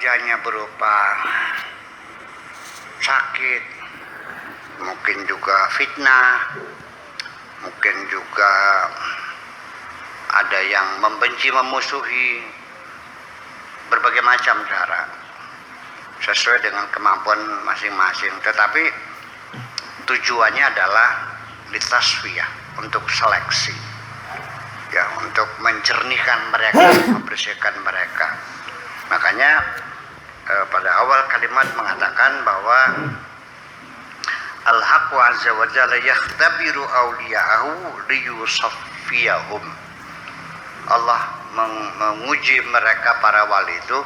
ujiannya berupa sakit, mungkin juga fitnah, mungkin juga ada yang membenci, memusuhi, berbagai macam cara sesuai dengan kemampuan masing-masing. Tetapi tujuannya adalah litasfiyah, untuk seleksi, ya, untuk mencernihkan mereka, membersihkan mereka. Makanya pada awal kalimat mengatakan bahwa Al-Haqqu azza wa jalla yakhtabiru awliya'ahu liyusaffiyahum. Allah menguji mereka para wali itu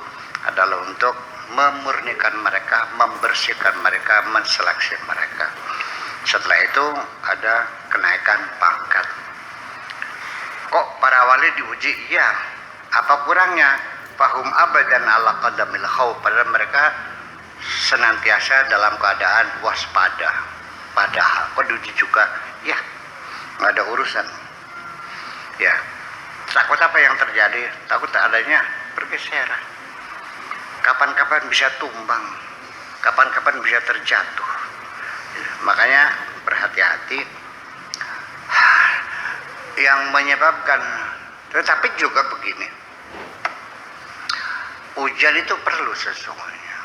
adalah untuk memurnikan mereka, membersihkan mereka, menseleksi mereka. Setelah itu ada kenaikan pangkat. Kok para wali diuji? Iya. Apa kurangnya? Fahum abadan ala qadamil khawf. Padahal mereka senantiasa dalam keadaan waspada. Padahal kok diuji juga? Ya, nggak ada urusan. Ya, takut apa yang terjadi? Takut adanya pergeseran. Kapan-kapan bisa tumbang, kapan-kapan bisa terjatuh. Makanya berhati-hati. Yang menyebabkan, tetapi juga begini, ujian itu perlu sesungguhnya.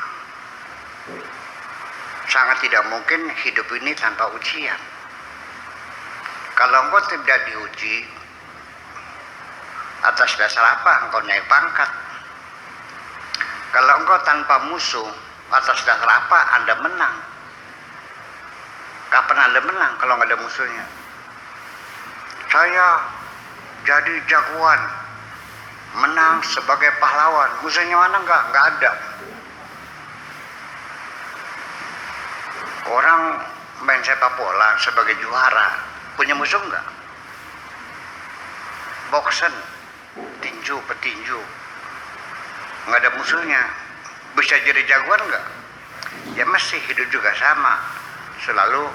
Sangat tidak mungkin hidup ini tanpa ujian. Kalau engkau tidak diuji, atas dasar apa engkau naik pangkat? Kalau engkau tanpa musuh, atas dasar apa Anda menang? Kapan Anda menang kalau nggak ada musuhnya? Saya jadi jagoan, menang sebagai pahlawan. Musuhnya mana? Nggak ada. Orang main sepak bola sebagai juara, punya musuh nggak? Boksen, tinju, petinju, nggak ada musuhnya, bisa jadi jagoan nggak? Ya masih hidup juga sama, selalu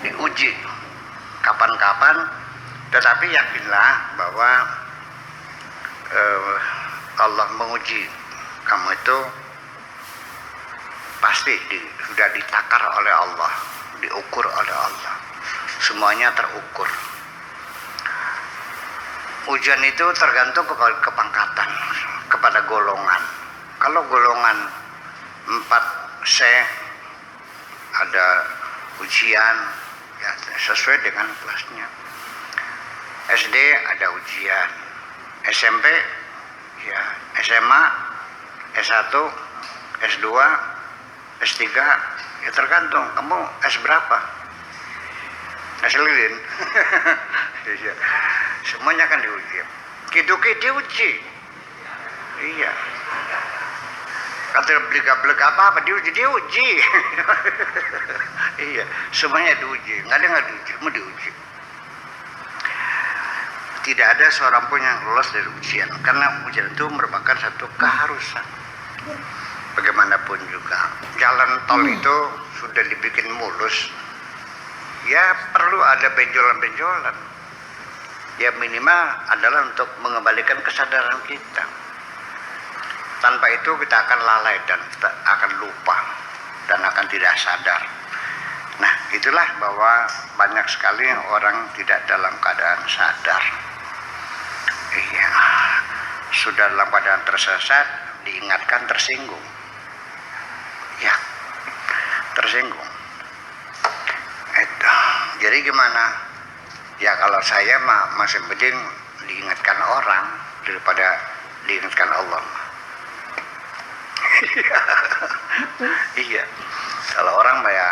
diuji kapan-kapan. Tetapi yakinlah bahwa Allah menguji kamu itu pasti sudah ditakar oleh Allah, diukur oleh Allah, semuanya terukur. Ujian itu tergantung kepada kepangkatan, kepada golongan. Kalau golongan 4C ada ujian, ya sesuai dengan kelasnya. SD ada ujian, SMP, ya SMA, S1, S2, S3, ya tergantung kamu S berapa, S lilin. Semuanya akan diuji. Kiduki diuji. Iya. Kata beli apa diuji. Iya, semuanya diuji. Nggak ada nggak diuji, semua diuji. Tidak ada seorang pun yang lolos dari ujian, karena ujian itu merupakan satu keharusan. Bagaimanapun juga, jalan tol itu sudah dibikin mulus, ya perlu ada benjolan-benjolan. Ya minimal adalah untuk mengembalikan kesadaran kita. Tanpa itu kita akan lalai dan kita akan lupa dan akan tidak sadar. Nah, itulah bahwa banyak sekali orang tidak dalam keadaan sadar. Iya, sudah dalam keadaan tersesat, diingatkan tersinggung. Ya, tersinggung. Itu. Jadi gimana? Ya kalau saya masih mending diingatkan orang daripada diingatkan Allah. Iya. Kalau orang ya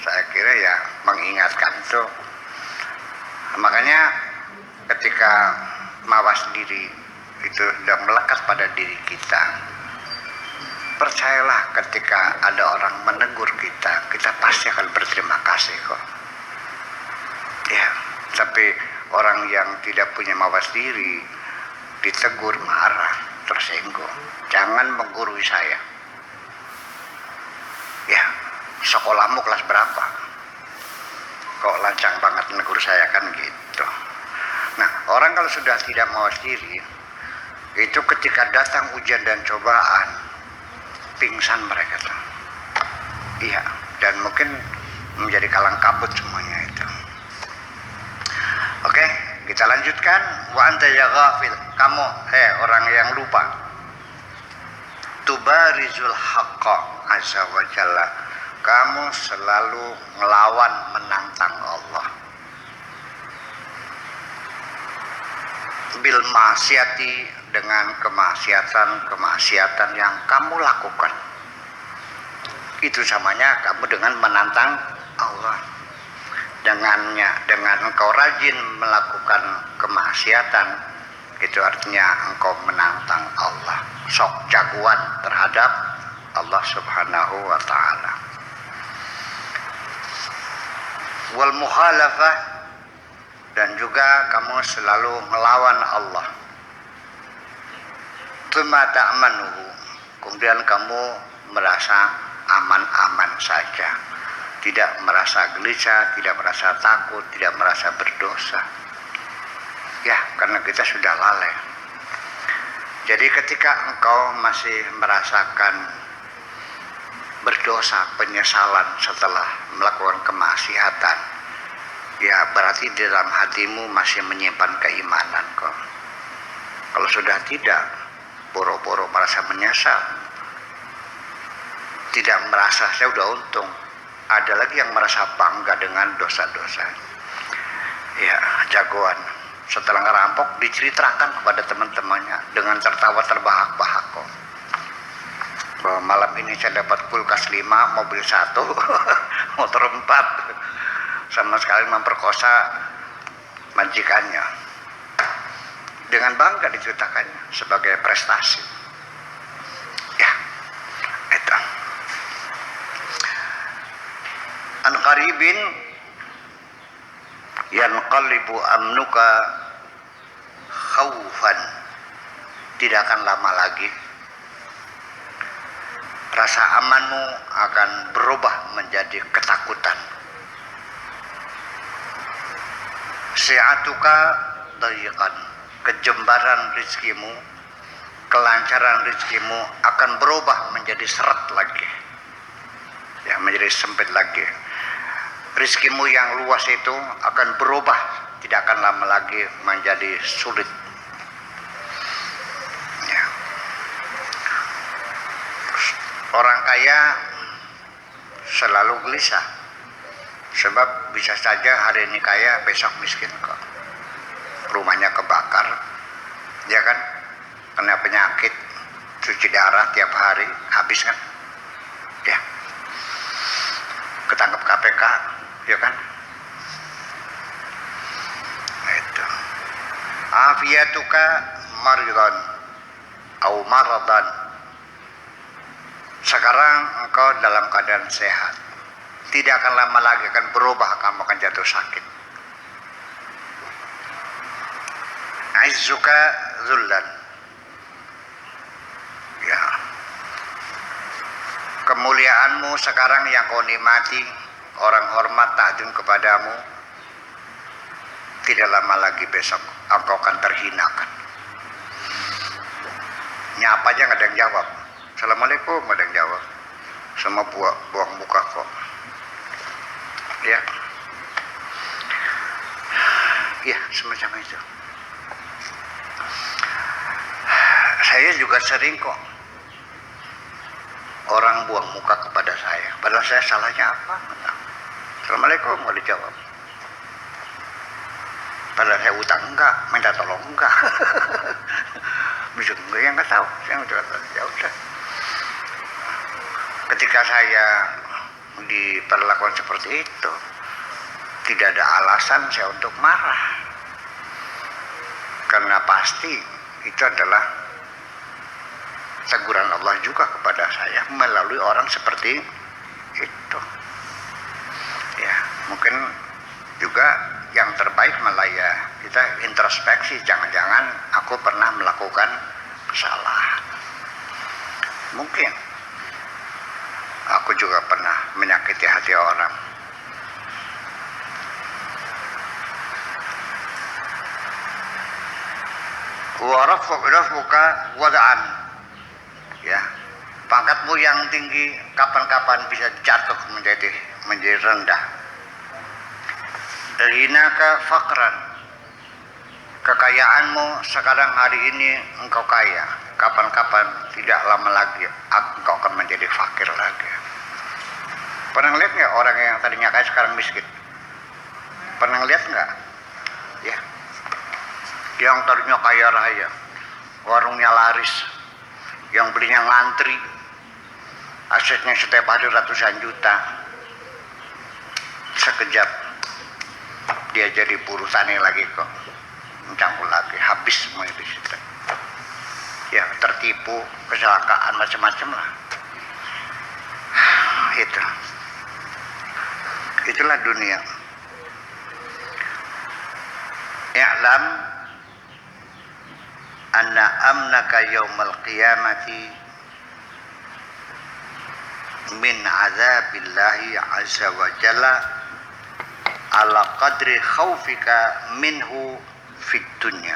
saya kira ya mengingatkan itu. Makanya ketika mawas diri itu sudah melekat pada diri kita, percayalah ketika ada orang menegur kita, kita pasti akan berterima kasih kok. Ya, tapi orang yang tidak punya mawas diri ditegur marah, tersinggung. Jangan menggurui saya. Ya, sekolahmu kelas berapa? Kok lancang banget menegur saya, kan gitu. Nah, orang kalau sudah tidak mawas diri, itu ketika datang ujian dan cobaan, pingsan mereka tuh. Iya, dan mungkin menjadi kalang kabut semuanya itu. Oke, kita lanjutkan. Wa anta ya ghafil, kamu orang yang lupa. Tubarizul haqqa azza wa jalla, kamu selalu ngelawan menantang Allah. Bil maksiati, dengan kemaksiatan yang kamu lakukan. Itu samanya kamu dengan menantang Allah. Dengan engkau rajin melakukan kemaksiatan, itu artinya engkau menantang Allah. Sok jagoan terhadap Allah Subhanahu wa ta'ala. Wal mukhalafah, dan juga kamu selalu melawan Allah. Tsumma ta'manuhu, kemudian kamu merasa aman-aman saja, tidak merasa gelisah, tidak merasa takut, tidak merasa berdosa. Ya, karena kita sudah lalai. Jadi ketika engkau masih merasakan berdosa, penyesalan setelah melakukan kemaksiatan, ya berarti di dalam hatimu masih menyimpan keimanan kok. Kalau sudah tidak, boro-boro merasa menyesal, tidak merasa saya udah untung. Ada lagi yang merasa bangga dengan dosa-dosa. Ya, jagoan. Setelah ngerampok diceritakan kepada teman-temannya dengan tertawa terbahak-bahak kok. Bahwa malam ini saya dapat kulkas 5, mobil 1, motor 4. Sama sekali memperkosa majikannya. Dengan bangga diceritakannya sebagai prestasi. Ya, itu. An qaribin yanqalibu amnuka khaufan, tidak akan lama lagi rasa amanmu akan berubah menjadi ketakutan. Si'atuka dayiqan, kejembaran rizkimu, kelancaran rizkimu akan berubah menjadi seret lagi, ya, menjadi sempit lagi. Rizkimu yang luas itu akan berubah, tidak akan lama lagi menjadi sulit. Ya. Orang kaya selalu gelisah, sebab bisa saja hari ini kaya, besok miskin kok. Rumahnya kebakar, ya kan? Kena penyakit, cuci darah tiap hari, habis kan? Ya. Ketangkep KPK, ya kan? Nah, itu. Afiyatuka maridan au maradan. Sekarang engkau dalam keadaan sehat. Tidak akan lama lagi akan berubah, kamu akan jatuh sakit. Izzuka zullan. Ya. Kemuliaanmu sekarang yang kau nikmati, orang hormat takdim kepadamu, tidak lama lagi besok engkau akan terhinakan. Nyapa aja nggak ada yang jawab. Assalamualaikum nggak ada yang jawab. Semua buang muka kok. Ya, ya semacam itu. Saya juga sering kok orang buang muka kepada saya, padahal saya salahnya apa? Assalamualaikum nggak dijawab. Padahal saya utang enggak, minta tolong enggak. Bisa enggak, yang nggak tahu. Saya udah ya udah. Ketika saya diperlakukan seperti itu, tidak ada alasan saya untuk marah, karena pasti itu adalah teguran Allah juga kepada saya melalui orang seperti itu. Ya, mungkin juga yang terbaik malah ya kita introspeksi, jangan-jangan aku pernah melakukan kesalahan. Mungkin aku juga pernah menyakiti hati orang. Wa rafuka wada'an, ya, pangkat pangkatmu yang tinggi kapan-kapan bisa jatuh menjadi rendah. Ghinaka faqran, kekayaanmu sekarang hari ini engkau kaya, kapan-kapan tidak lama lagi engkau akan menjadi fakir lagi. Pernah lihat nggak orang yang tadinya kaya sekarang miskin? Pernah lihat nggak? Ya, yang tadinya kaya raya, warungnya laris, yang belinya ngantri, asetnya setiap hari ratusan juta, sekejap dia jadi buruh tani lagi kok, mencangkul lagi, habis semua itu situ. Ya, tertipu, kecelakaan macam-macam lah. Itulah dunia. I'lam anna amnaka yaumal qiyamati min azabillahi azza wa jalla ala qadri khawfika minhu fid dunya.